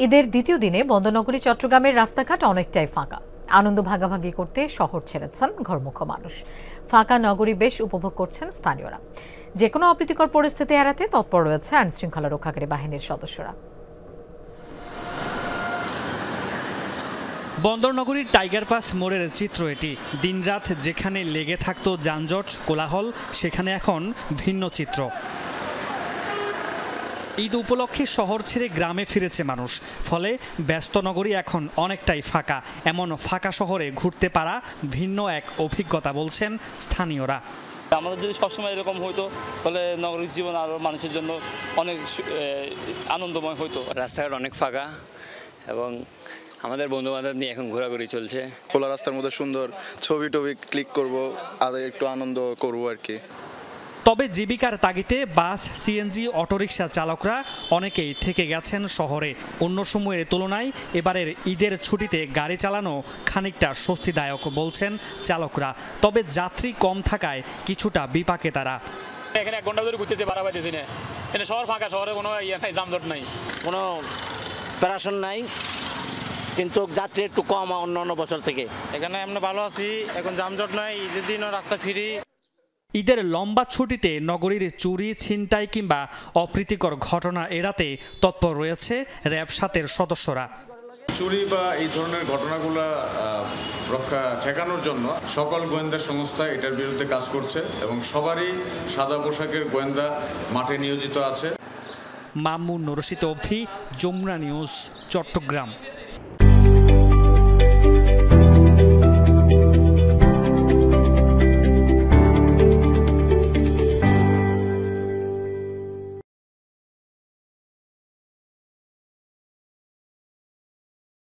ঈদের দ্বিতীয় দিনে বন্দরনগরী চট্টগ্রামের রাস্তাঘাট অনেকটাই ফাঁকা। আনন্দ ভাগাভাগি করতে শহর ছেড়েছেন ঘরমুখ মানুষ। ফাঁকা নগরী বেশ উপভোগ করছেন স্থানীয়রা। যে কোনো অপ্রীতিকর পরিস্থিতি এড়াতে তৎপর রয়েছে আইনশৃঙ্খলা রক্ষাকারী বাহিনীর সদস্যরা। বন্দরনগরীর টাইগার পাস মোড়ের চিত্র এটি। দিনরাত যেখানে লেগে থাকতো যানজট কোলাহল, সেখানে এখন ভিন্ন চিত্র। ঈদ উপলক্ষে শহর ছেড়ে গ্রামে ফিরেছে মানুষ, ফলে ব্যস্ত নগরী এখন অনেকটাই ফাঁকা। এমন ফাঁকা শহরে ঘুরতে পারা ভিন্ন এক অভিজ্ঞতা বলছেন স্থানীয়রা। আমাদের যদি সবসময় এরকম হইতো তাহলে নগরীর জীবন আরও মানুষের জন্য অনেক আনন্দময় হতো। রাস্তাঘাট অনেক ফাঁকা এবং আমাদের বন্ধু বান্ধব নিয়ে এখন ঘোরাঘুরি চলছে। খোলা রাস্তার মধ্যে সুন্দর ছবি টবি ক্লিক করব, আর একটু আনন্দ করব আর কি। তবে জীবিকার তাগিদে বাস, সিএনজি, অটোরিকশা চালকরা অনেকেই থেকে গেছেন শহরে। অন্য সময়ের তুলনায় এবারের ঈদের ছুটিতে গাড়ি চালানো খানিকটা স্বস্তিদায়ক বলছেন চালকরা। তবে যাত্রী কম থাকায় কিছুটা বিপাকে তারা। এখানে 1 ঘন্টা ধরে ঘুরতেছে, ভাড়া পাইতেছি না। এখানে শহর ফাঁকা, শহরে কোনো যানজট নাই, কোনো প্যারাশন নাই, কিন্তু যাত্রী একটু কম অন্য বছর থেকে। এখানে আমরা ভালো আছি, এখন যানজট নাই, ঈদের দিনও রাস্তা ফ্রি। ঈদের লম্বা ছুটিতে নগরীর চুরি, ছিনতাই কিংবা অপ্রীতিকর ঘটনা এড়াতে তৎপর রয়েছে র্যাব 7-এর সদস্যরা। চুরি বা এই ধরনের ঘটনাগুলো রক্ষা ঠেকানোর জন্য সকল গোয়েন্দা সংস্থা এটার বিরুদ্ধে কাজ করছে এবং সবারই সাদা পোশাকের গোয়েন্দা মাঠে নিয়োজিত আছে। মামুন, রশিদ অভি, যমুনা নিউজ, চট্টগ্রাম।